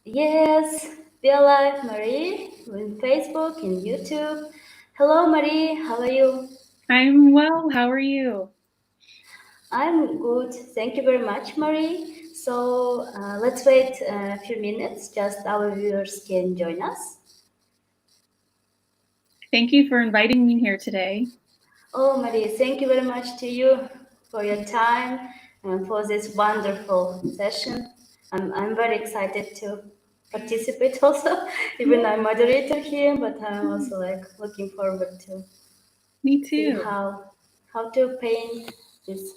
Yes, we are live, Marie, on Facebook and YouTube. Hello, Marie. How are you? I'm well. How are you? I'm good. Thank you very much, Marie. So let's wait a few minutes. Just our viewers can join us. Thank you for inviting me here today. Oh, Marie, thank you very much to you for your time and for this wonderful session. I'm very excited to participate also, even I'm moderator here, but I'm also like looking forward to Me see too. how to paint these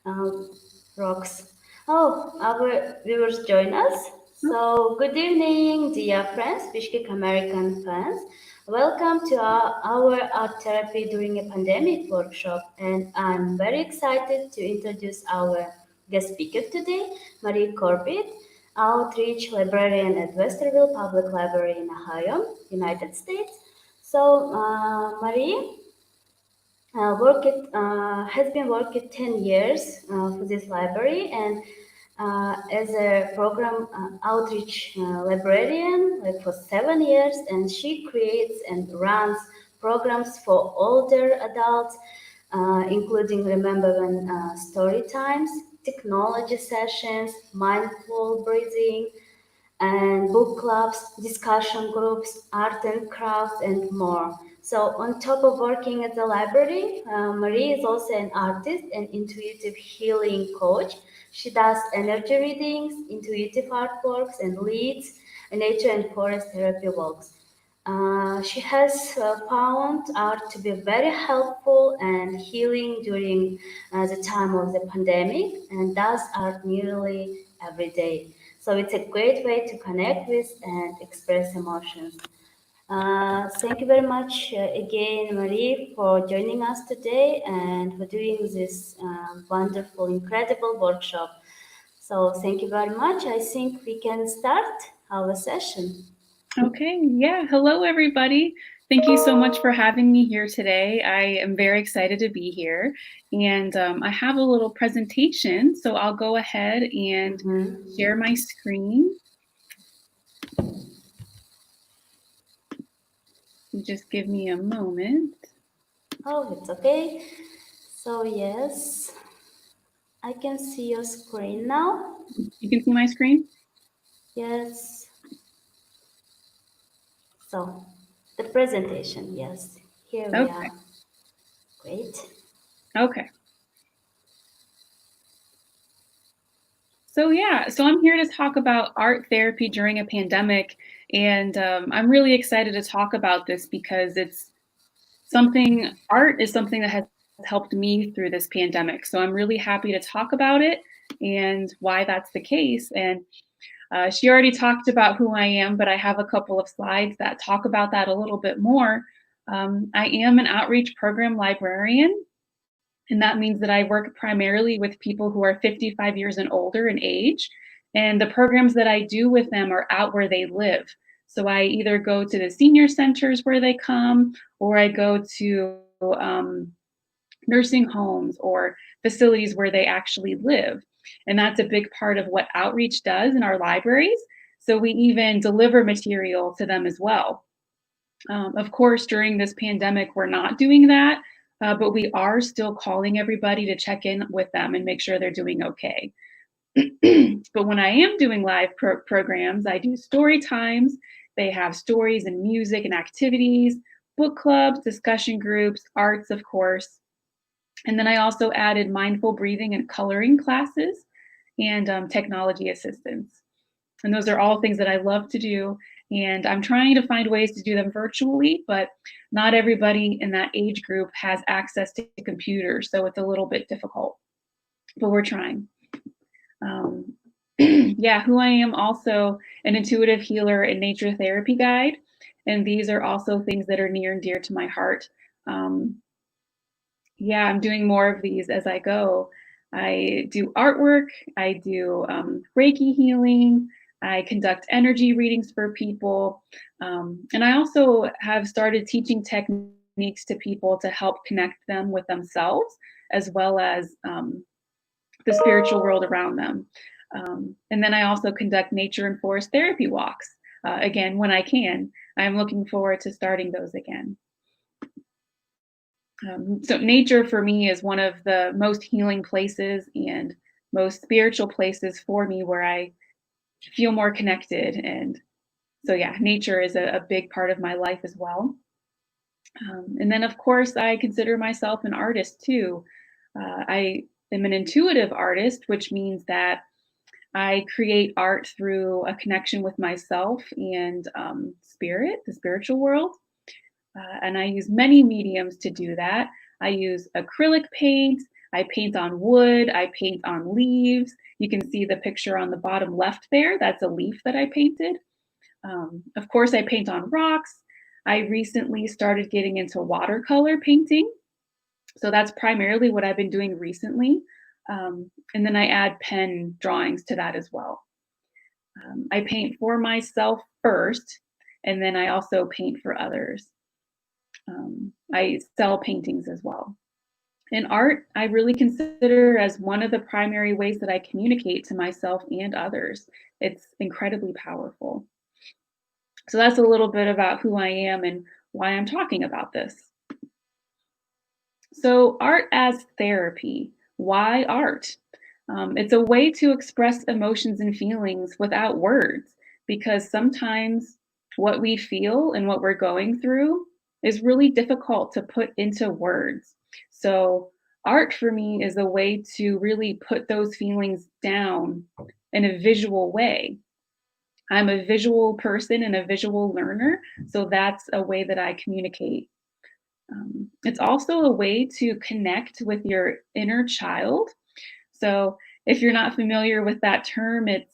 um, rocks. Oh, our viewers join us. So, good evening, dear friends, Bishkek American fans. Welcome to our art therapy during a pandemic workshop, and I'm very excited to introduce our guest speaker today, Marie Corbitt, outreach librarian at Westerville Public Library in Ohio, United States. So, Marie, has been working 10 years for this library and as a program outreach librarian like for 7 years, and she creates and runs programs for older adults, including remember when story times, technology sessions, mindful breathing, and book clubs, discussion groups, art and crafts, and more. So, on top of working at the library, Marie is also an artist and intuitive healing coach. She does energy readings, intuitive artworks, and leads nature and forest therapy walks. She has found art to be very helpful and healing during the time of the pandemic and does art nearly every day. So it's a great way to connect with and express emotions. Thank you very much again, Marie, for joining us today and for doing this wonderful, incredible workshop. So thank you very much. I think we can start our session. Okay. Yeah. Hello, everybody. Thank you so much for having me here today. I am very excited to be here. And I have a little presentation, so I'll go ahead and Mhm. share my screen. Just give me a moment. Oh, it's okay. So, yes, I can see your screen now. You can see my screen? Yes. So, the presentation, yes. Here we Okay. are. Great. Okay. So I'm here to talk about art therapy during a pandemic. And I'm really excited to talk about this because art is something that has helped me through this pandemic. So I'm really happy to talk about it and why that's the case. And she already talked about who I am, but I have a couple of slides that talk about that a little bit more. I am an outreach program librarian, and that means that I work primarily with people who are 55 years and older in age. And the programs that I do with them are out where they live. So I either go to the senior centers where they come, or I go to um, nursing homes or facilities where they actually live. And that's a big part of what outreach does in our libraries. So we even deliver material to them as well. Of course, during this pandemic, we're not doing that, but we are still calling everybody to check in with them and make sure they're doing okay. But when I am doing live programs, I do story times. They have stories and music and activities, book clubs, discussion groups, arts, of course. And then I also added mindful breathing and coloring classes and technology assistance. And those are all things that I love to do. And I'm trying to find ways to do them virtually, but not everybody in that age group has access to computers. So it's a little bit difficult, but we're trying. Um, yeah, who I am, also an intuitive healer and nature therapy guide. And these are also things that are near and dear to my heart. Um, yeah, I'm doing more of these as I go. I do artwork, I do Reiki healing, I conduct energy readings for people, and I also have started teaching techniques to people to help connect them with themselves as well as the spiritual world around them. And then I also conduct nature and forest therapy walks, again, when I can. I'm looking forward to starting those again. So nature for me is one of the most healing places and most spiritual places for me where I feel more connected. And so, yeah, nature is a big part of my life as well. And then, of course, I consider myself an artist too. I am an intuitive artist, which means that I create art through a connection with myself and spirit, the spiritual world. And I use many mediums to do that. I use acrylic paint, I paint on wood, I paint on leaves. You can see the picture on the bottom left there. That's a leaf that I painted. Of course, I paint on rocks. I recently started getting into watercolor painting. So that's primarily what I've been doing recently. And then I add pen drawings to that as well. I paint for myself first, and then I also paint for others. I sell paintings as well. And art, I really consider as one of the primary ways that I communicate to myself and others. It's incredibly powerful. So that's a little bit about who I am and why I'm talking about this. So, art as therapy. Why art? It's a way to express emotions and feelings without words, because sometimes what we feel and what we're going through is really difficult to put into words. So, art for me is a way to really put those feelings down in a visual way. I'm a visual person and a visual learner, so that's a way that I communicate. It's also a way to connect with your inner child. So, if you're not familiar with that term, it's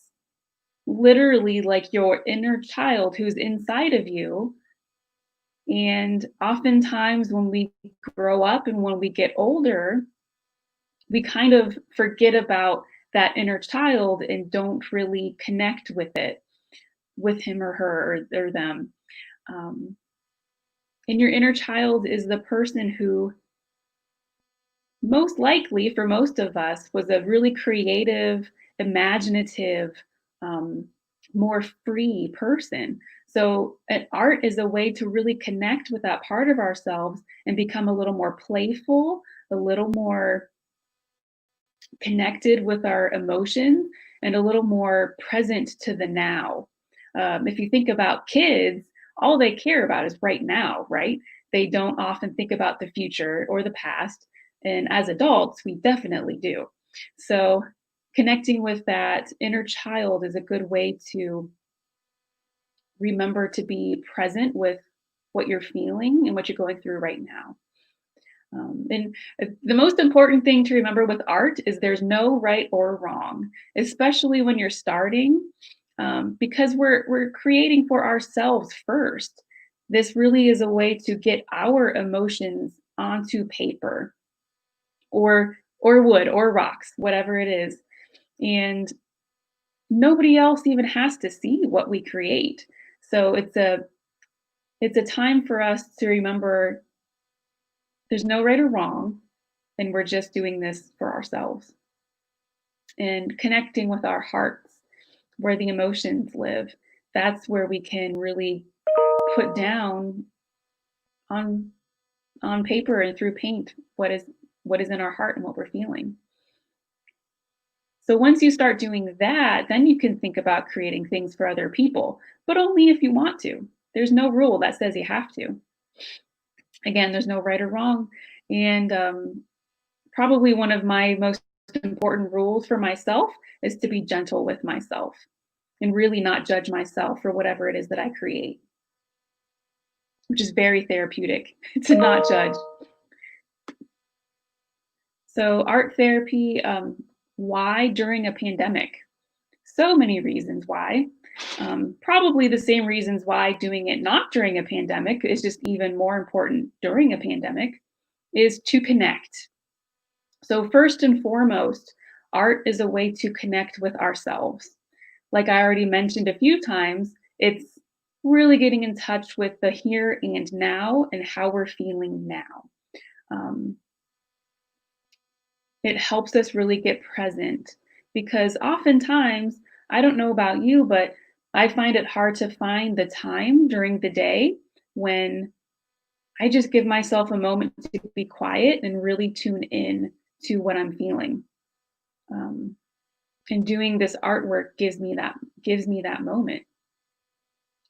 literally like your inner child who's inside of you. And oftentimes, when we grow up and when we get older, we kind of forget about that inner child and don't really connect with it, with him or her or them. Um, and your inner child is the person who most likely for most of us was a really creative, imaginative, um, more free person. So art is a way to really connect with that part of ourselves and become a little more playful, a little more connected with our emotions, and a little more present to the now. If you think about kids, all they care about is right now, right? They don't often think about the future or the past. And as adults, we definitely do. So, connecting with that inner child is a good way to remember to be present with what you're feeling and what you're going through right now. And the most important thing to remember with art is there's no right or wrong, especially when you're starting, because we're creating for ourselves first. This really is a way to get our emotions onto paper, or wood, or rocks, whatever it is, and nobody else even has to see what we create. So it's a time for us to remember there's no right or wrong, and we're just doing this for ourselves and connecting with our hearts where the emotions live. That's where we can really put down on on paper and through paint what is in our heart and what we're feeling. So once you start doing that, then you can think about creating things for other people, but only if you want to. There's no rule that says you have to. Again, there's no right or wrong. And probably one of my most important rules for myself is to be gentle with myself and really not judge myself for whatever it is that I create, which is very therapeutic to not judge. So, art therapy, why during a pandemic? So many reasons why. Probably the same reasons why doing it not during a pandemic is just even more important during a pandemic is to connect. So, first and foremost, art is a way to connect with ourselves. Like I already mentioned a few times, it's really getting in touch with the here and now and how we're feeling now. Um, it helps us really get present because oftentimes, I don't know about you, but I find it hard to find the time during the day when I just give myself a moment to be quiet and really tune in to what I'm feeling. Um, and doing this artwork gives me that moment,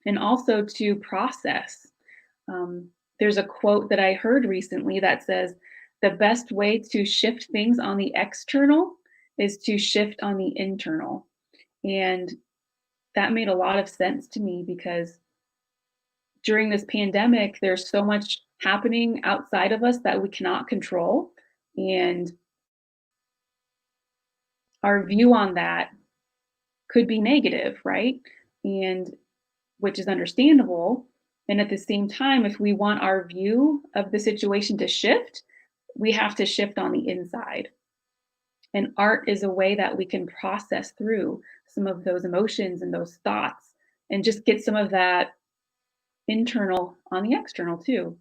and also to process. There's a quote that I heard recently that says, "The best way to shift things on the external is to shift on the internal." And that made a lot of sense to me because during this pandemic, there's so much happening outside of us that we cannot control. And our view on that could be negative, right? And which is understandable. And at the same time, if we want our view of the situation to shift, we have to shift on the inside. And art is a way that we can process through some of those emotions and those thoughts and just get some of that internal on the external too.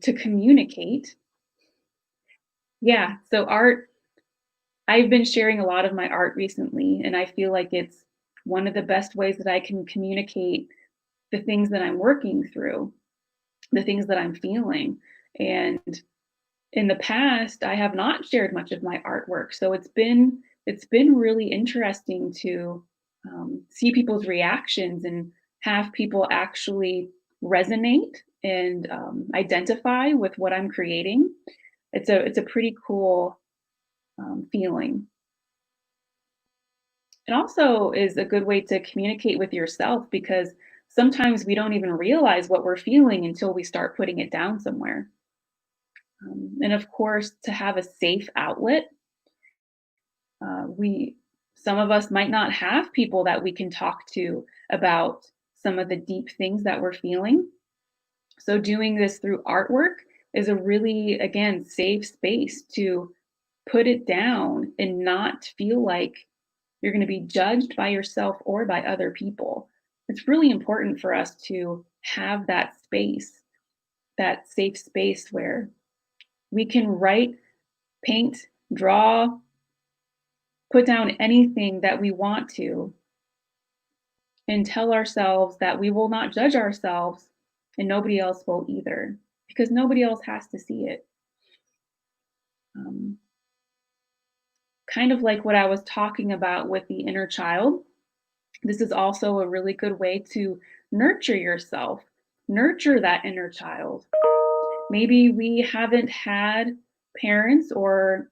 To communicate. Yeah, so art, I've been sharing a lot of my art recently, and I feel like it's one of the best ways that I can communicate the things that I'm working through, the things that I'm feeling. And in the past, I have not shared much of my artwork, so it's been really interesting to see people's reactions and have people actually resonate and identify with what I'm creating. It's a pretty cool feeling. It also is a good way to communicate with yourself because sometimes we don't even realize what we're feeling until we start putting it down somewhere. And of course, to have a safe outlet, we some of us might not have people that we can talk to about some of the deep things that we're feeling. So doing this through artwork is a really, again, safe space to put it down and not feel like you're going to be judged by yourself or by other people. It's really important for us to have that space, that safe space where we can write, paint, draw, put down anything that we want to, and tell ourselves that we will not judge ourselves and nobody else will either, because nobody else has to see it. Um, Kind of like what I was talking about with the inner child, this is also a really good way to nurture yourself, nurture that inner child. Maybe we haven't had parents or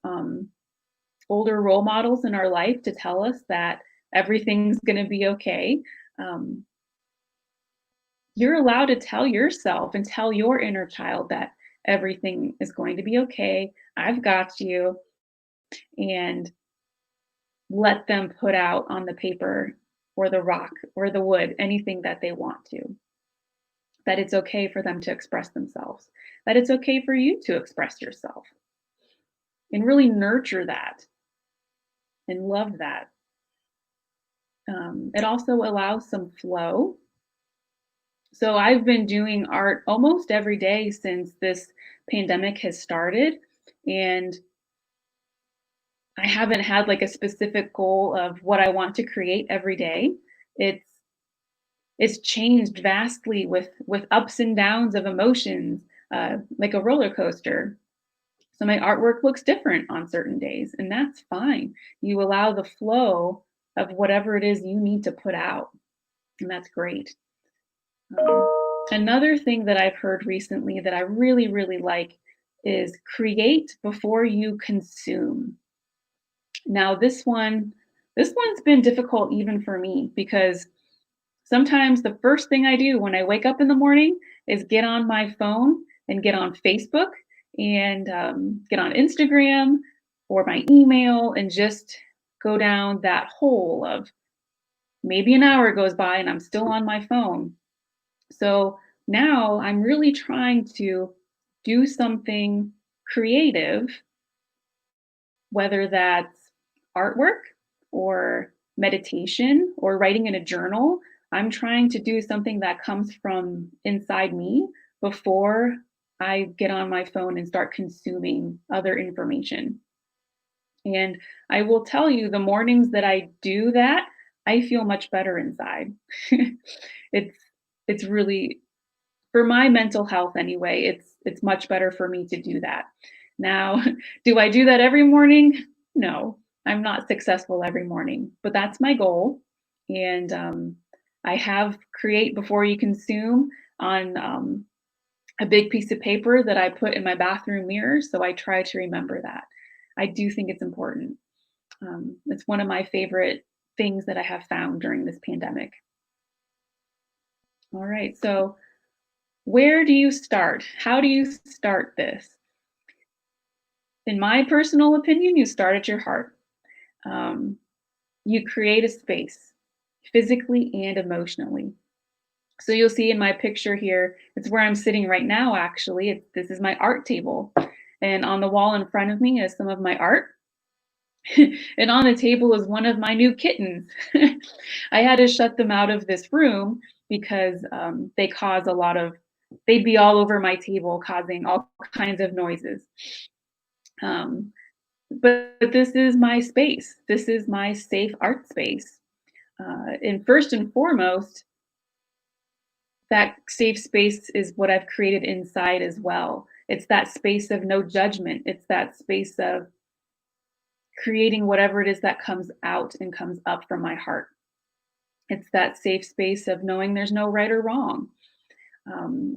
older role models in our life to tell us that everything's going to be okay. Um, you're allowed to tell yourself and tell your inner child that everything is going to be okay. I've got you. And let them put out on the paper or the rock or the wood anything that they want to. That it's okay for them to express themselves. That it's okay for you to express yourself. And really nurture that and love that. It also allows some flow. So I've been doing art almost every day since this pandemic has started. And I haven't had like a specific goal of what I want to create every day. It's it's changed vastly with ups and downs of emotions, like a roller coaster. So my artwork looks different on certain days, and that's fine. You allow the flow of whatever it is you need to put out, and that's great. Another thing that I've heard recently that I really, really like is create before you consume. Now, this one's been difficult even for me because sometimes the first thing I do when I wake up in the morning is get on my phone and get on Facebook and get on Instagram or my email and just go down that hole of maybe an hour goes by and I'm still on my phone. So now I'm really trying to do something creative, whether that's artwork or meditation or writing in a journal. I'm trying to do something that comes from inside me before I get on my phone and start consuming other information. And I will tell you, the mornings that I do that, I feel much better inside. It's it's really, for my mental health anyway, it's much better for me to do that. Now, do I do that every morning? No, I'm not successful every morning, but that's my goal. And I have create before you consume on a big piece of paper that I put in my bathroom mirror. So I try to remember that. I do think it's important. It's one of my favorite things that I have found during this pandemic. All right, so where do you start? How do you start this? In my personal opinion, you start at your heart. Um, you create a space physically and emotionally. So you'll see in my picture here, it's where I'm sitting right now, actually. This is my art table. And on the wall in front of me is some of my art. And on the table is one of my new kittens. I had to shut them out of this room because they cause a lot of, they'd be all over my table causing all kinds of noises. Um, but this is my space. This is my safe art space. And first and foremost, that safe space is what I've created inside as well. It's that space of no judgment. It's that space of creating whatever it is that comes out and comes up from my heart. It's that safe space of knowing there's no right or wrong.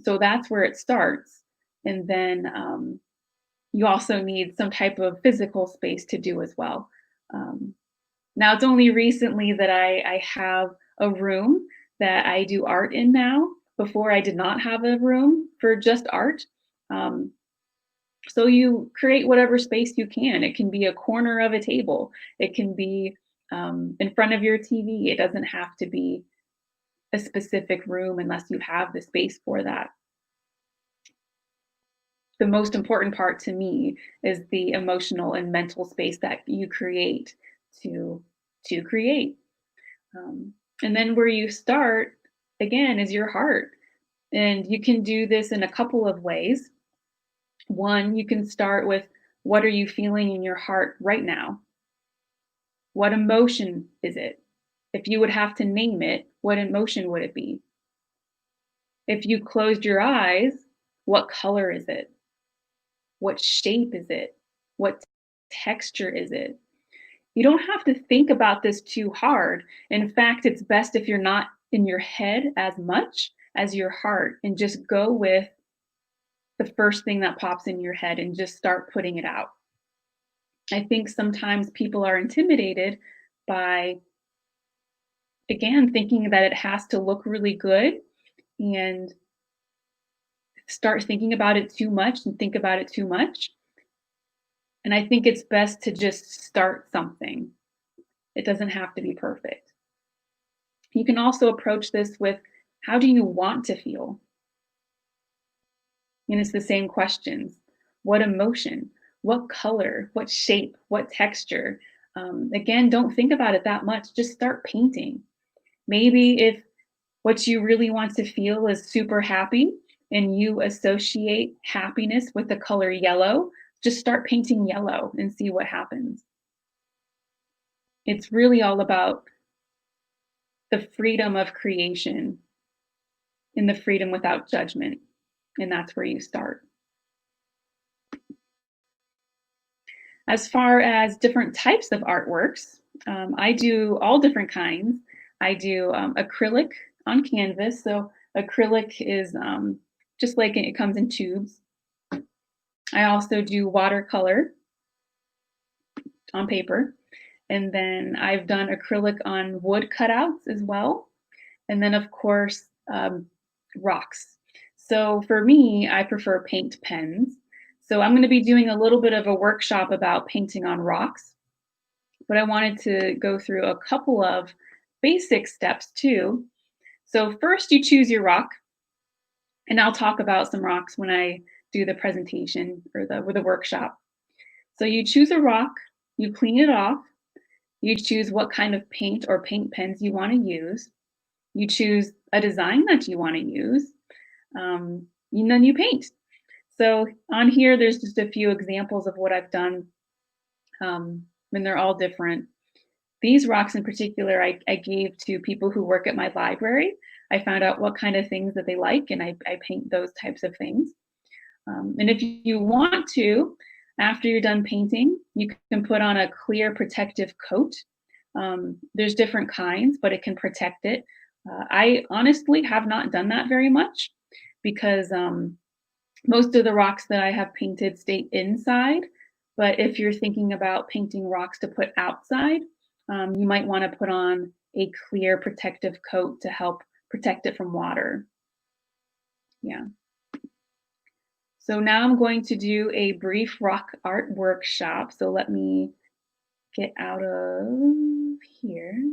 So that's where it starts. And then you also need some type of physical space to do as well. Um, Now it's only recently that I have a room that I do art in now. Before I did not have a room for just art. Um, so you create whatever space you can. It can be a corner of a table. It can be in front of your TV. It doesn't have to be a specific room unless you have the space for that. The most important part to me is the emotional and mental space that you create to create. And then where you start again is your heart. And you can do this in a couple of ways. One, you can start with, what are you feeling in your heart right now? What emotion is it? If you would have to name it, what emotion would it be? If you closed your eyes, what color is it? What shape is it? What texture is it? You don't have to think about this too hard. In fact, it's best if you're not in your head as much as your heart, and just go with the first thing that pops in your head and just start putting it out. I think sometimes people are intimidated by, again, thinking that it has to look really good, and start thinking about it too much and think about it too much. And I think it's best to just start something. It doesn't have to be perfect. You can also approach this with, how do you want to feel? And it's the same questions. What emotion? What color? What shape? What texture? Again, don't think about it that much. Just start painting. Maybe if what you really want to feel is super happy and you associate happiness with the color yellow, just start painting yellow and see what happens. It's really all about the freedom of creation and the freedom without judgment. And that's where you start. As far as different types of artworks, I do all different kinds. I do acrylic on canvas. So acrylic is just like it comes in tubes. I also do watercolor on paper. And then I've done acrylic on wood cutouts as well. And then, of course, rocks. So for me, I prefer paint pens. So I'm going to be doing a little bit of a workshop about painting on rocks, but I wanted to go through a couple of basic steps too. So first you choose your rock, and I'll talk about some rocks when I do the presentation or the workshop. So you choose a rock, you clean it off, you choose what kind of paint or paint pens you want to use, you choose a design that you want to use, and then you paint. So on here, there's just a few examples of what I've done and they're all different. These rocks in particular, I gave to people who work at my library. I found out what kind of things that they like, and I paint those types of things. And if you want to, after you're done painting, you can put on a clear protective coat. There's different kinds, but it can protect it. I honestly have not done that very much because most of the rocks that I have painted stay inside. But if you're thinking about painting rocks to put outside, you might want to put on a clear protective coat to help protect it from water. Yeah. So now I'm going to do a brief rock art workshop. So let me get out of here.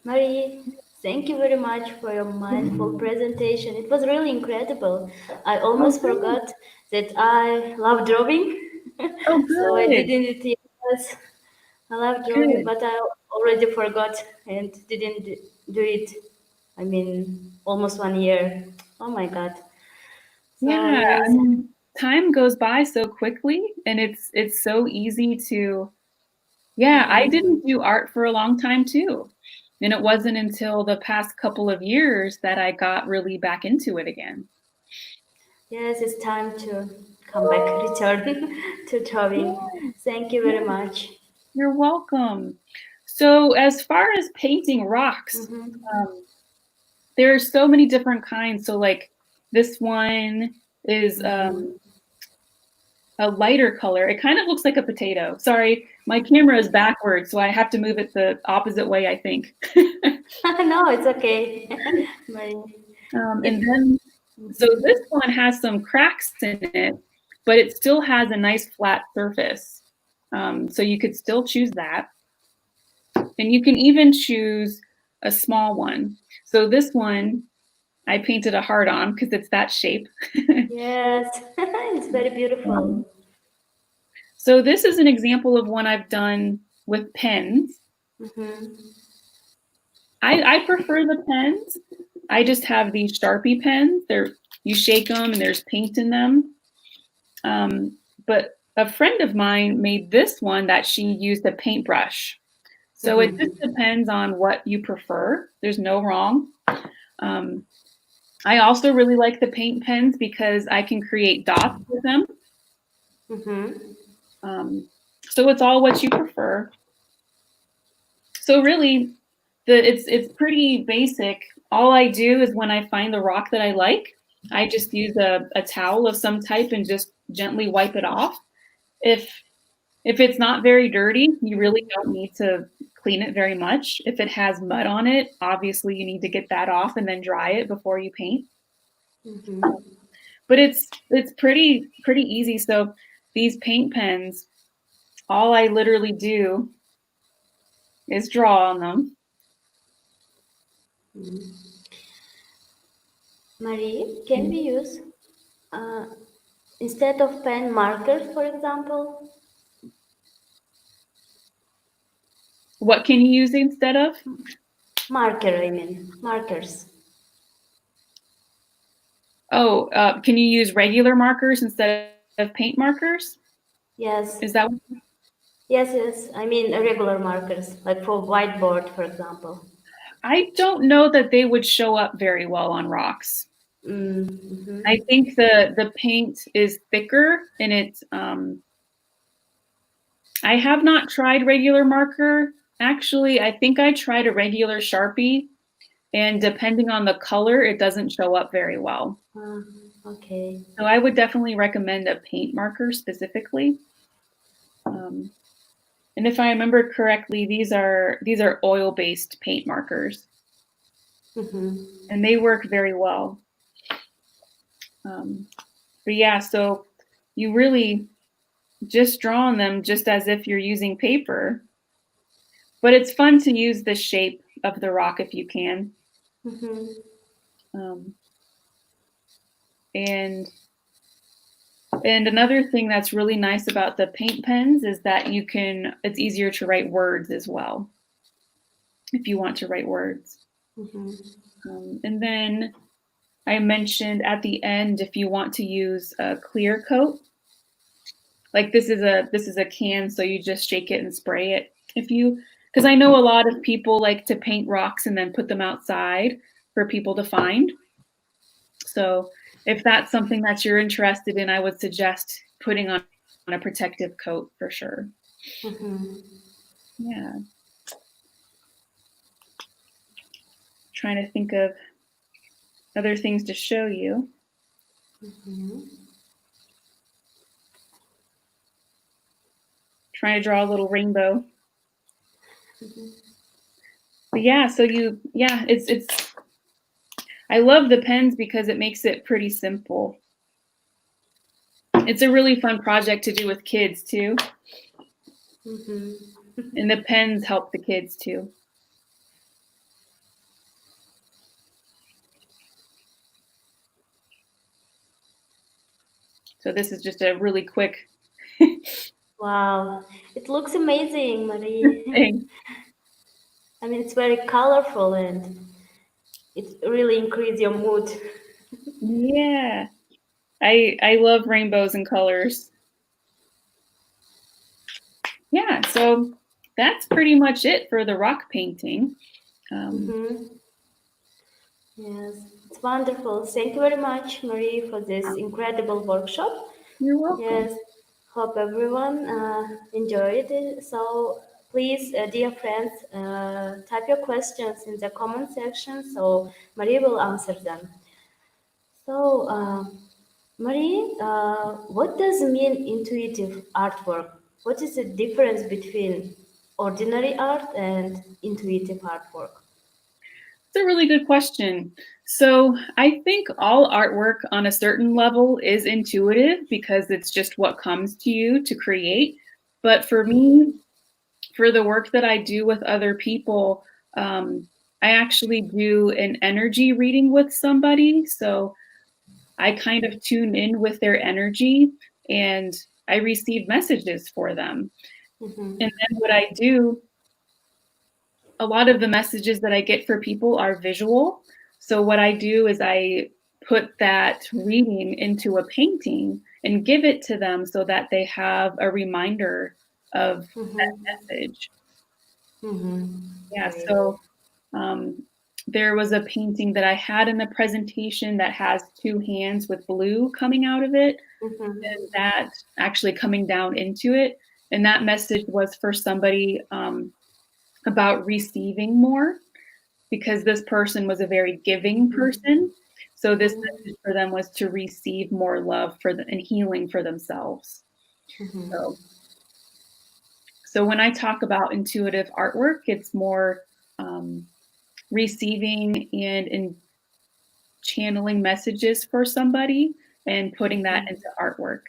Marie, thank you very much for your mindful presentation. It was really incredible. I almost forgot that I love drawing. Oh, So I good. didn't realize I love drawing, Good. but I already forgot and didn't do it. I mean, almost 1 year. Oh my God. So Yeah, I yes. mean, time goes by so quickly, and it's so easy to. Yeah, I didn't do art for a long time too. And it wasn't until the past couple of years that I got really back into it again. Yes, it's time to come back, return to drawing. Yeah, Thank you very yeah, much. you're welcome. So as far as painting rocks, um, there are so many different kinds. So like this one is a lighter color. It kind of looks like a potato. Sorry, my camera is backwards, so I have to move it the opposite way, I think. No, it's okay. Marie. And If then, so this one has some cracks in it, but it still has a nice flat surface. So you could still choose that. And you can even choose a small one. So this one, I painted a heart on because it's that shape. yes, it's very beautiful. So this is an example of one I've done with pens. I prefer the pens. I just have these Sharpie pens. You shake them and there's paint in them. But a friend of mine made this one that she used a paintbrush. So it just depends on what you prefer. There's no wrong. I also really like the paint pens because I can create dots with them. So it's all what you prefer. So really, it's pretty basic. All I do is when I find the rock that I like, I just use a towel of some type and just gently wipe it off. If it's not very dirty, you really don't need to clean it very much. If it has mud on it, obviously you need to get that off and then dry it before you paint. But it's pretty easy. So these paint pens, all I literally do is draw on them. Marie, can we use instead of pen markers, for example? What can you use instead of? Markers. Oh, can you use regular markers instead of paint markers? Yes. Is that? Yes. I mean regular markers, like for whiteboard, for example. I don't know that they would show up very well on rocks. I think the paint is thicker and it's. I have not tried regular marker. Actually, I think I tried a regular Sharpie, and depending on the color, it doesn't show up very well. Okay. So I would definitely recommend a paint marker specifically. And if I remember correctly, these are oil-based paint markers, and they work very well. But yeah, so you really just draw on them just as if you're using paper. But it's fun to use the shape of the rock if you can. And another thing that's really nice about the paint pens is that it's easier to write words as well, if you want to write words. And then I mentioned at the end, if you want to use a clear coat, like this is a can, so you just shake it and spray it. Because I know a lot of people like to paint rocks and then put them outside for people to find. So if that's something that you're interested in, I would suggest putting on a protective coat for sure. Yeah. Trying to think of other things to show you. Trying to draw a little rainbow. But yeah, so it's I love the pens because it makes it pretty simple. It's a really fun project to do with kids too. And the pens help the kids too. So this is just a really quick. Wow, it looks amazing, Marie. thing. I mean, it's very colorful and it really increases your mood. Yeah, I love rainbows and colors. Yeah, so that's pretty much it for the rock painting. Yes, it's wonderful. Thank you very much, Marie, for this incredible workshop. You're welcome. Yes, hope everyone enjoyed it. So please, dear friends, type your questions in the comment section so Marie will answer them. So, Marie, what does mean intuitive artwork? What is the difference between ordinary art and intuitive artwork? It's a really good question. So I think all artwork on a certain level is intuitive because it's just what comes to you to create. But for me, for the work that I do with other people, I actually do an energy reading with somebody. So I kind of tune in with their energy and I receive messages for them. And then what I do, a lot of the messages that I get for people are visual. So what I do is I put that reading into a painting and give it to them so that they have a reminder of that message. Yeah, so there was a painting that I had in the presentation that has two hands with blue coming out of it, and that actually coming down into it. And that message was for somebody about receiving more, because this person was a very giving person. So this message for them was to receive more love and healing for themselves. So when I talk about intuitive artwork, it's more receiving and channeling messages for somebody and putting that into artwork.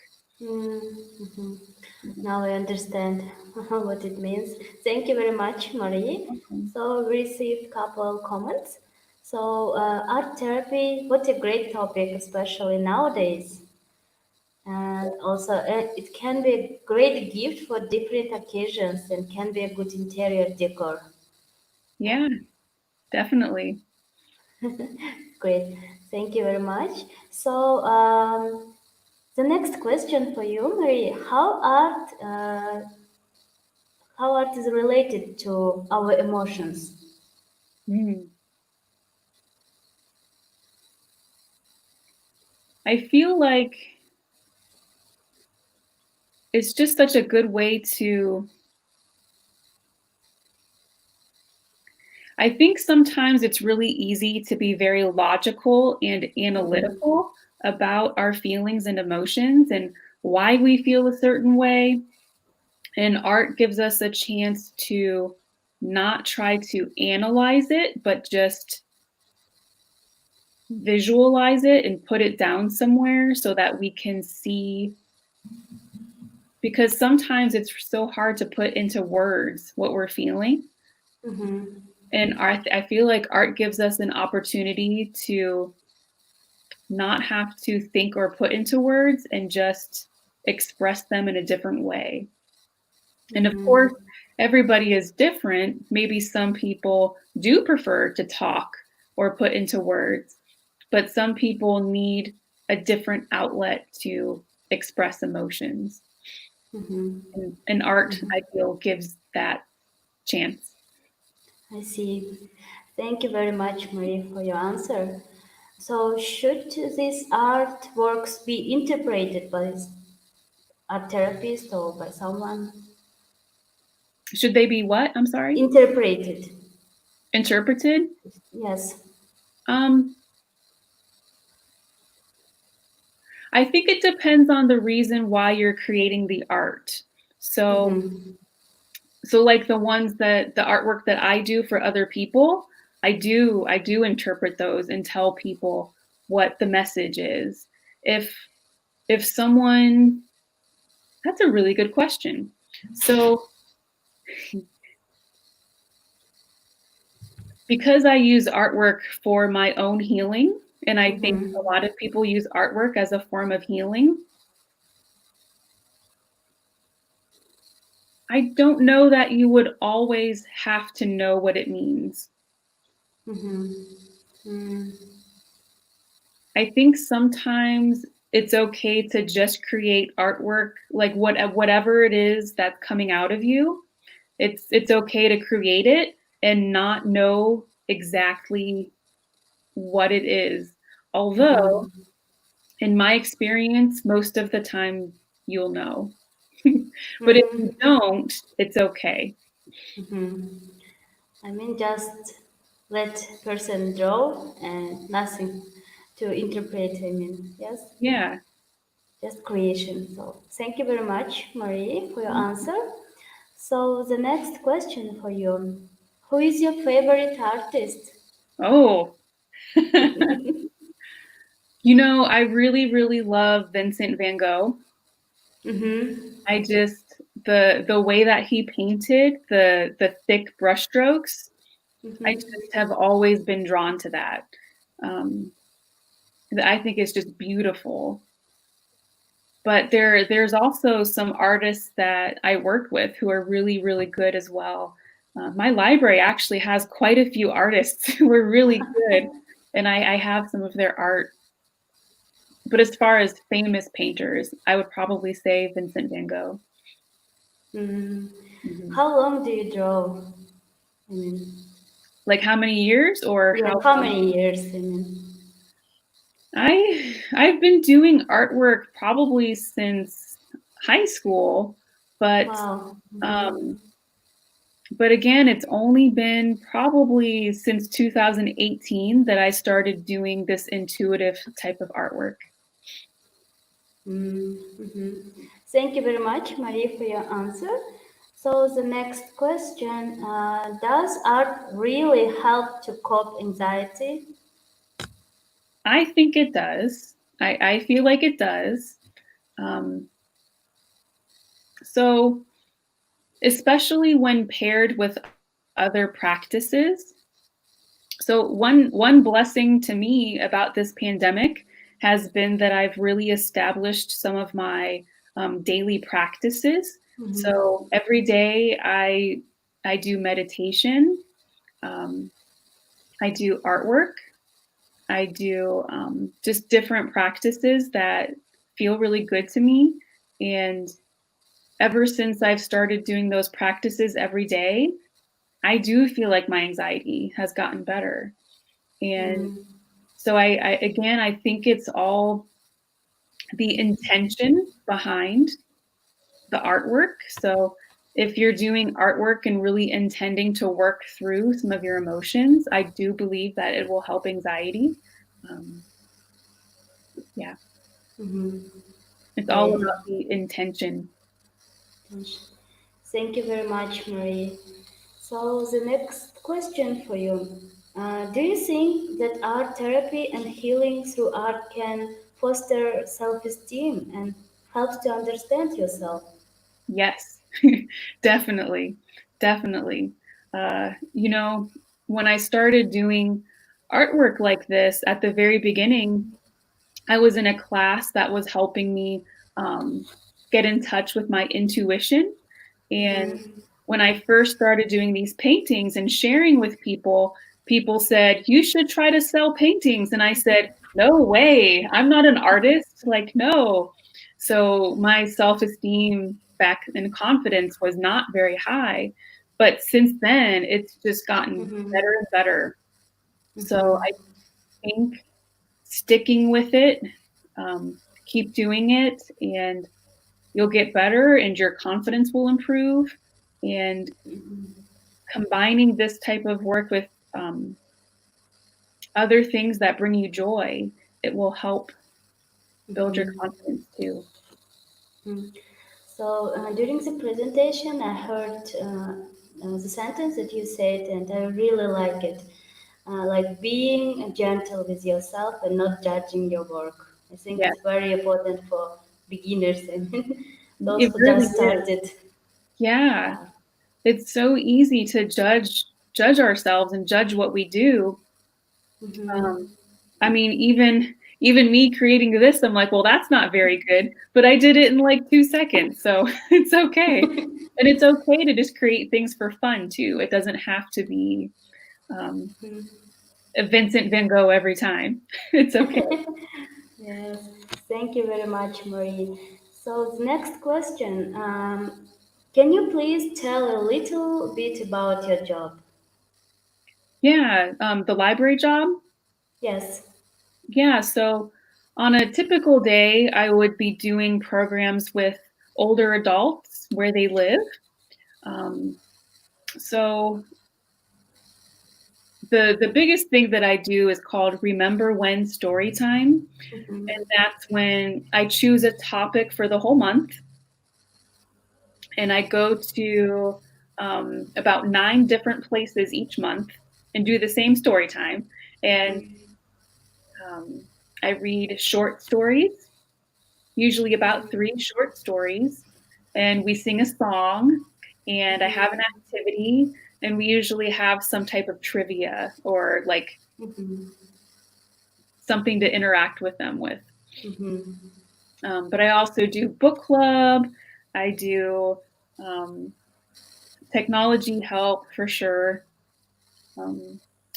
Now I understand what it means. Thank you very much, Marie. So we received a couple comments. So art therapy, what a great topic, especially nowadays. And also it can be a great gift for different occasions and can be a good interior decor. Yeah, definitely. Great. Thank you very much. So the next question for you, Marie, how art is related to our emotions? I feel like it's just such a good way to, I think sometimes it's really easy to be very logical and analytical about our feelings and emotions and why we feel a certain way. And art gives us a chance to not try to analyze it, but just visualize it and put it down somewhere so that we can see, because sometimes it's so hard to put into words what we're feeling. And I feel like art gives us an opportunity to not have to think or put into words and just express them in a different way. And of course, everybody is different. Maybe some people do prefer to talk or put into words, but some people need a different outlet to express emotions. And art, I feel, gives that chance. I see. Thank you very much, Marie, for your answer. So, should these artworks be interpreted by a therapist or by someone? Should they be what? I'm sorry? Interpreted. Interpreted? Yes. I think it depends on the reason why you're creating the art. So like the ones that the artwork that I do for other people, I do interpret those and tell people what the message is. If someone, that's a really good question. So because I use artwork for my own healing, and I think a lot of people use artwork as a form of healing, I don't know that you would always have to know what it means. I think sometimes it's okay to just create artwork, like whatever it is that's coming out of you. It's okay to create it and not know exactly what it is. Although, in my experience, most of the time you'll know. But if you don't, it's okay. I mean, just let person draw and nothing to interpret. I mean, yes. Yeah. Just creation. So thank you very much, Marie, for your answer. So the next question for you: who is your favorite artist? Oh. I really, really love Vincent Van Gogh. I just the way that he painted, the thick brushstrokes, I just have always been drawn to that. I think it's just beautiful. But there's also some artists that I work with who are really, really good as well. My library actually has quite a few artists who are really good, and I have some of their art. But as far as famous painters, I would probably say Vincent Van Gogh. How long do you draw? I mean, like how many years or yeah, how many years? I mean, I've been doing artwork probably since high school, but wow. but again, it's only been probably since 2018 that I started doing this intuitive type of artwork. Thank you very much, Marie, for your answer. So the next question, does art really help to cope anxiety? I think it does. I feel like it does. So especially when paired with other practices. So one blessing to me about this pandemic has been that I've really established some of my daily practices. So every day I do meditation, I do artwork, I do just different practices that feel really good to me. And ever since I've started doing those practices every day, I do feel like my anxiety has gotten better. And so I think it's all the intention behind the artwork. So if you're doing artwork and really intending to work through some of your emotions, I do believe that it will help anxiety. Yeah. It's all Great. about the intention. Thank you very much, Marie. So the next question for you. Do you think that art therapy and healing through art can foster self-esteem and helps to understand yourself? Yes, definitely. Definitely. When I started doing artwork like this at the very beginning, I was in a class that was helping me get in touch with my intuition. And when I first started doing these paintings and sharing with people, people said, "You should try to sell paintings." And I said, "No way. I'm not an artist." Like, no. So my self-esteem back then confidence was not very high. But since then, it's just gotten better and better. So I think sticking with it, keep doing it, and you'll get better and your confidence will improve. And combining this type of work with other things that bring you joy, it will help build your confidence too. So during the presentation, I heard the sentence that you said, and I really like it. Like being gentle with yourself and not judging your work. I think Yes, it's very important for beginners and those it who really just is. started. Yeah, it's so easy to judge ourselves and judge what we do. I mean, even me creating this, I'm like, well, that's not very good, but I did it in like 2 seconds, so it's okay. And it's okay to just create things for fun too. It doesn't have to be a Vincent Van Gogh every time. It's okay. Yes, thank you very much, Marie. So the next question, can you please tell a little bit about your job? Yeah, the library job. Yes. Yeah, so on a typical day, I would be doing programs with older adults where they live. Um, so the biggest thing that I do is called Remember When Story Time. And that's when I choose a topic for the whole month. And I go to about 9 different places each month and do the same story time. And I read short stories, usually about 3 short stories. And we sing a song and I have an activity. And we usually have some type of trivia or like something to interact with them with. But I also do book club. I do technology help for sure.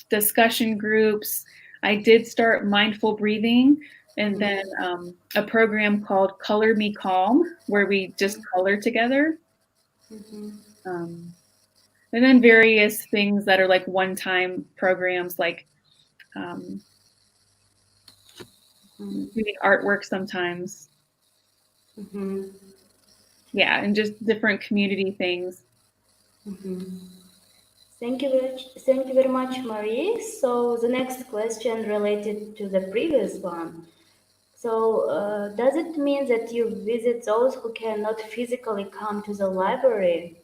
Discussion groups. I did start mindful breathing and then a program called Color Me Calm, where we just color together. And then various things that are like one-time programs, like doing artwork sometimes. Yeah, and just different community things. Thank you very much, Marie. So the next question related to the previous one. So does it mean that you visit those who cannot physically come to the library?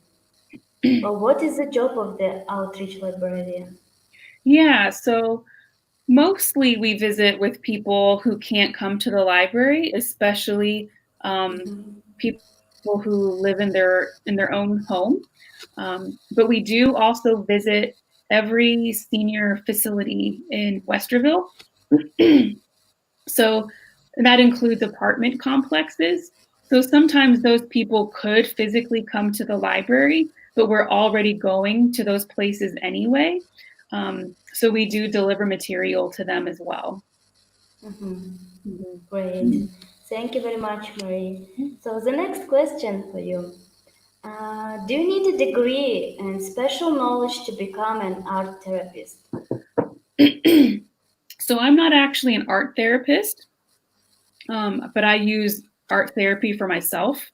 Or what is the job of the outreach librarian? Yeah, so mostly we visit with people who can't come to the library, especially people who live in their own home. But we do also visit every senior facility in Westerville. So that includes apartment complexes. So sometimes those people could physically come to the library, but we're already going to those places anyway. So we do deliver material to them as well. Great. Thank you very much, Marie. So the next question for you. Do you need a degree and special knowledge to become an art therapist? So I'm not actually an art therapist, but I use art therapy for myself.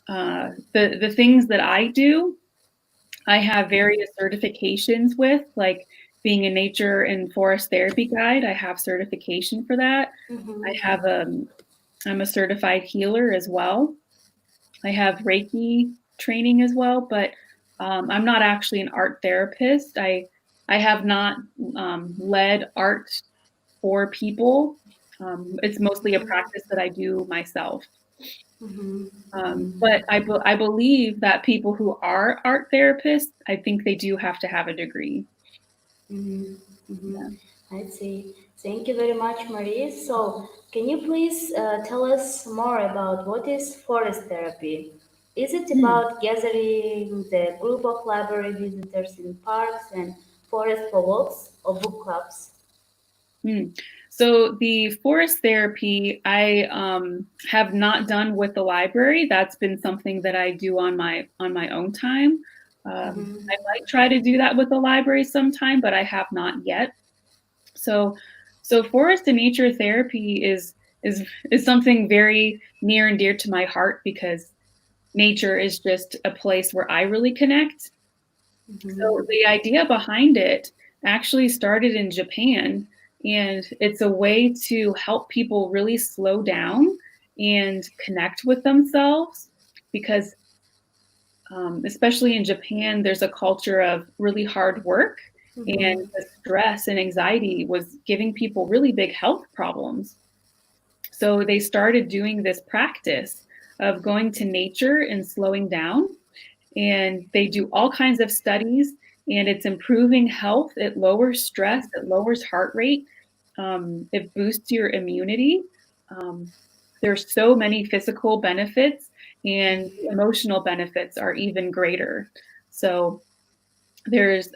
The things that I do, I have various certifications with, like being a nature and forest therapy guide. I have certification for that. I have I'm a certified healer as well. I have Reiki training as well, but I'm not actually an art therapist. I have not led art for people. It's mostly a practice that I do myself. But I believe that people who are art therapists, I think they do have to have a degree. Yeah. I see. Thank you very much, Marie. So, can you please tell us more about what is forest therapy? Is it about gathering the group of library visitors in parks and forest for walks or book clubs? So the forest therapy I have not done with the library. That's been something that I do on my own time. I might try to do that with the library sometime, but I have not yet. So forest and nature therapy is something very near and dear to my heart because nature is just a place where I really connect. So the idea behind it actually started in Japan, and it's a way to help people really slow down and connect with themselves because especially in Japan, there's a culture of really hard work, and the stress and anxiety was giving people really big health problems. So they started doing this practice of going to nature and slowing down, and they do all kinds of studies, and it's improving health. It lowers stress, it lowers heart rate, it boosts your immunity. There's so many physical benefits, and emotional benefits are even greater. So there's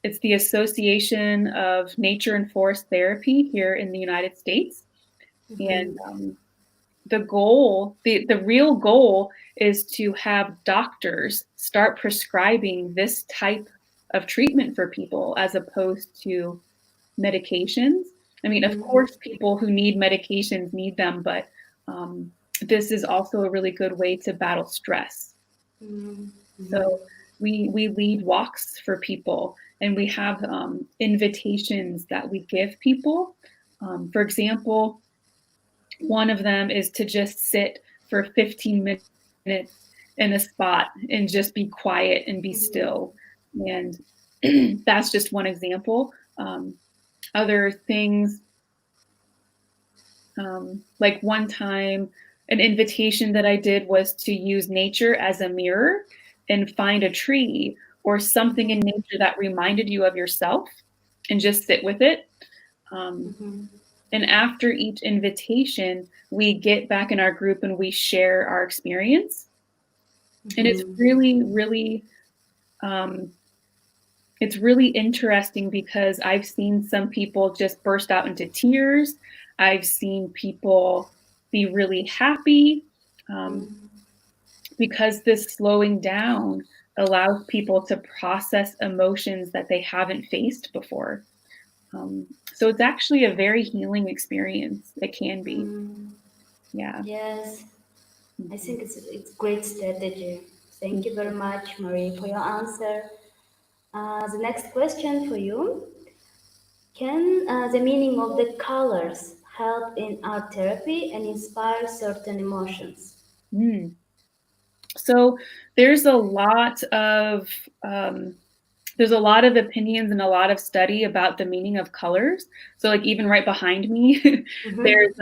it's the Association of Nature and Forest Therapy here in the United States, and the goal, the real goal is to have doctors start prescribing this type of treatment for people as opposed to medications. I mean, of course, people who need medications need them, but this is also a really good way to battle stress. So we lead walks for people, and we have invitations that we give people. For example, one of them is to just sit for 15 minutes in a spot and just be quiet and be still. And that's just one example. Other things, like one time, an invitation that I did was to use nature as a mirror and find a tree or something in nature that reminded you of yourself and just sit with it. And after each invitation, we get back in our group and we share our experience. And it's really, it's really interesting because I've seen some people just burst out into tears. I've seen people be really happy because this slowing down allows people to process emotions that they haven't faced before. So it's actually a very healing experience. It can be. Yeah. Yes, I think it's great strategy. Thank you very much, Marie, for your answer. The next question for you. Can the meaning of the colors help in art therapy and inspire certain emotions? So there's a lot of opinions and a lot of study about the meaning of colors. So like even right behind me, there's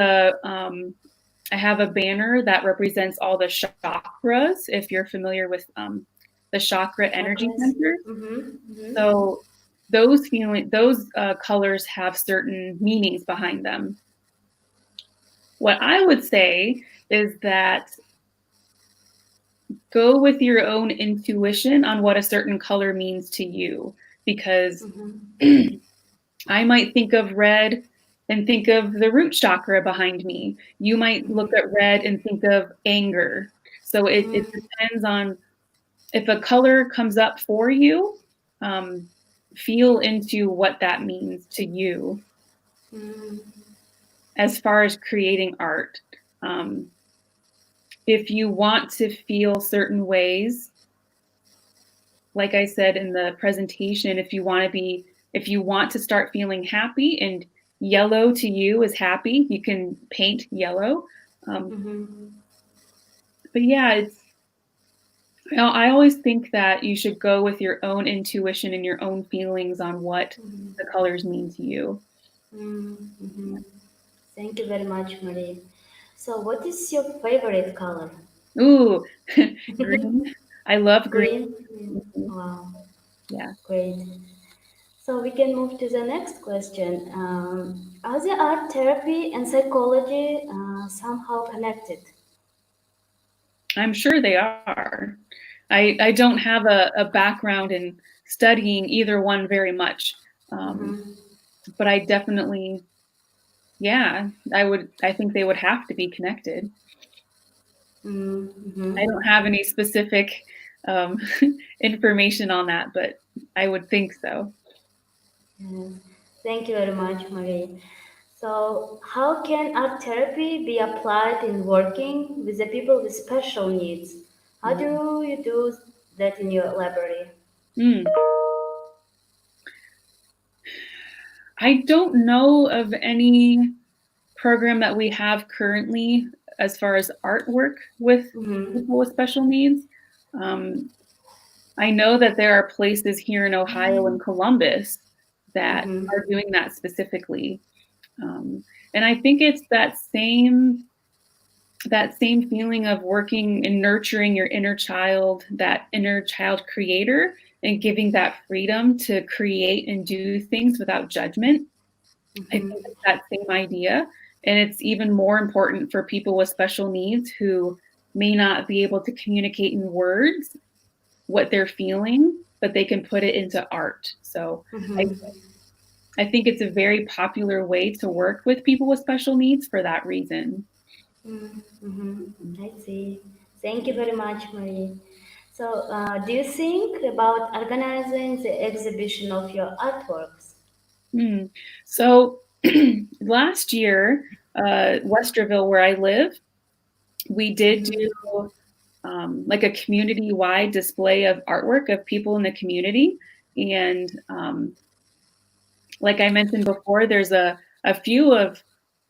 I have a banner that represents all the chakras, if you're familiar with the chakra energy centers. So those colors have certain meanings behind them. What I would say is that go with your own intuition on what a certain color means to you, because I might think of red and think of the root chakra behind me. You might look at red and think of anger. So it depends on if a color comes up for you, feel into what that means to you as far as creating art. If you want to feel certain ways, like I said in the presentation, if you want to start feeling happy, and yellow to you is happy, you can paint yellow. But yeah, I always think that you should go with your own intuition and your own feelings on what the colors mean to you. Thank you very much, Marie. So what is your favorite color? Ooh, green. I love green. Wow. Yeah. Great. So we can move to the next question. Are the art therapy and psychology somehow connected? I'm sure they are. I don't have a background in studying either one very much. but I definitely, yeah, I think they would have to be connected. Mm-hmm. I don't have any specific um, information on that, but I would think so. Yes. Thank you very much, Marie. So, how can art therapy be applied in working with the people with special needs? How do you do that in your library? Mm. I don't know of any program that we have currently as far as artwork with Mm-hmm. people with special needs. Um, I know that there are places here in Ohio and Columbus that Mm-hmm. are doing that specifically. And I think it's that same feeling of working and nurturing your inner child creator, and giving that freedom to create and do things without judgment. I think Mm-hmm. it's that same idea. And it's even more important for people with special needs who may not be able to communicate in words what they're feeling, but they can put it into art. So I, Mm-hmm. I think it's a very popular way to work with people with special needs for that reason. Mm-hmm. I see. Thank you very much, Marie. So, do you think about organizing the exhibition of your artworks? Hmm. So last year, Westerville, where I live, we did Mm-hmm. do like a community-wide display of artwork of people in the community. And like I mentioned before, there's a few of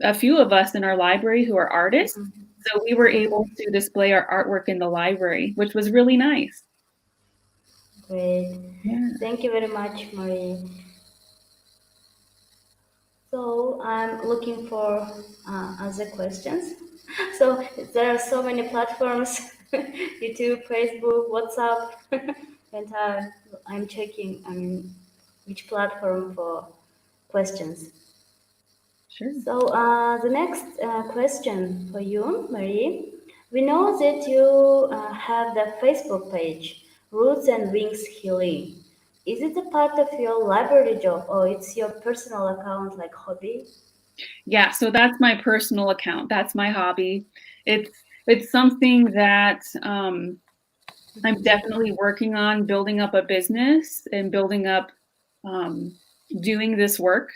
a few of us in our library who are artists. So we were able Mm-hmm. to display our artwork in the library, which was really nice. Great. Yeah. Thank you very much, Marie. So I'm looking for other questions. So there are so many platforms, YouTube, Facebook, WhatsApp, and I'm checking which platform for questions. Sure. So the next question for you, Marie. We know that you have the Facebook page, Roots and Wings Healing. Is it a part of your library job or it's your personal account like hobby? Yeah, so that's my personal account. That's my hobby. It's something that I'm definitely working on building up a business and building up um, doing this work.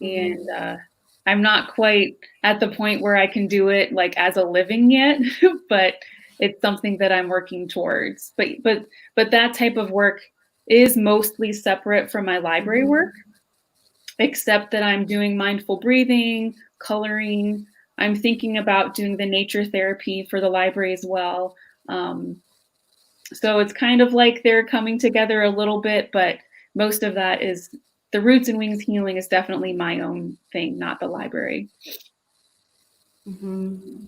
And Mm-hmm. I'm not quite at the point where I can do it like as a living yet, but it's something that I'm working towards. But that type of work is mostly separate from my library Mm-hmm. work, except that I'm doing mindful breathing, coloring. I'm thinking about doing the nature therapy for the library as well. Um, so it's kind of like they're coming together a little bit, but most of that is the Roots and Wings healing is definitely my own thing, not the library. Mm-hmm.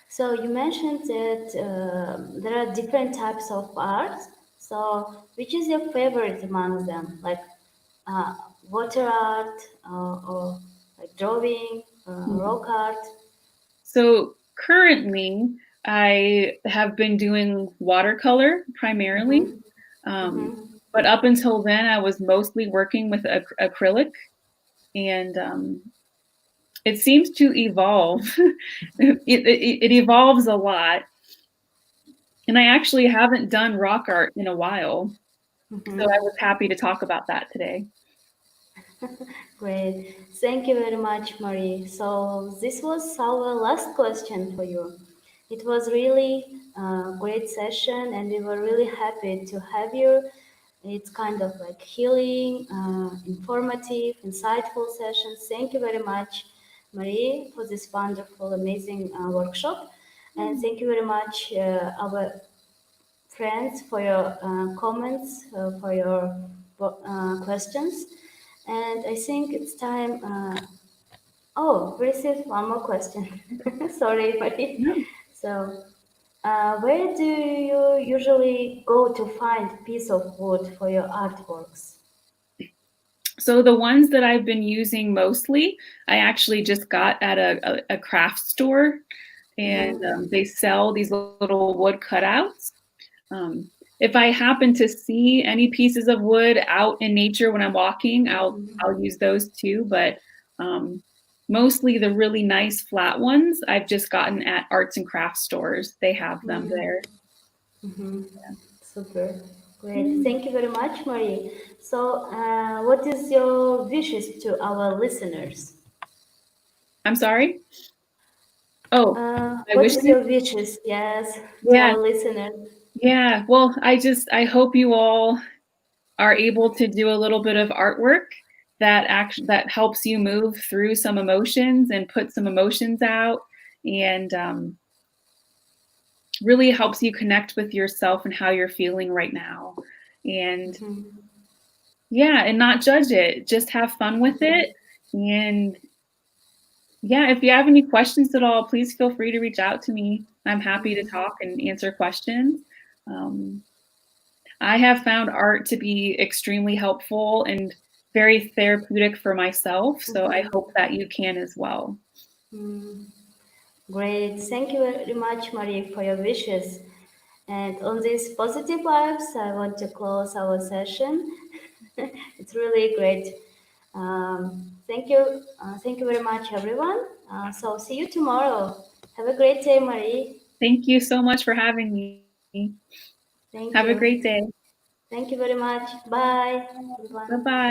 So you mentioned that there are different types of art. So which is your favorite among them? Like uh, water art or like drawing, rock art? So currently, I have been doing watercolor primarily. Mm-hmm. Um, Mm-hmm. but up until then, I was mostly working with acrylic, and it seems to evolve. It evolves a lot. And I actually haven't done rock art in a while. So I Mm-hmm. was happy to talk about that today. Great. Thank you very much, Marie. So this was our last question for you. It was really a great session, and we were really happy to have you. It's kind of like healing, informative, insightful session. Thank you very much, Marie, for this wonderful, amazing workshop. And thank you very much, our friends, for your comments, for your questions. And I think it's time. Oh, we received one more question. Sorry, Marie. Yeah. So, where do you usually go to find piece of wood for your artworks? So the ones that I've been using mostly, I actually just got at a craft store, and Mm-hmm. they sell these little wood cutouts. Um, if I happen to see any pieces of wood out in nature when I'm walking, I'll use those too. But mostly the really nice flat ones I've just gotten at arts and crafts stores. They have them there. Yeah. Super. Great. Thank you very much, Marie. So, what is your wishes to our listeners? I'm sorry? Oh, my What wishes? is your wishes? Yes, to Yeah. our listeners. Yeah. Well, I hope you all are able to do a little bit of artwork that helps you move through some emotions and put some emotions out, and really helps you connect with yourself and how you're feeling right now. And yeah, and not judge it, just have fun with it. And yeah, if you have any questions at all, please feel free to reach out to me. I'm happy to talk and answer questions. I have found art to be extremely helpful and very therapeutic for myself, so I hope that you can as well. Great. Thank you very much, Marie, for your wishes. And on these positive vibes, I want to close our session. It's really great. Thank you. Thank you very much, everyone. So see you tomorrow. Have a great day, Marie. Thank you so much for having me. Thank Have a you. great day. Thank you very much. Bye, everyone. Bye-bye.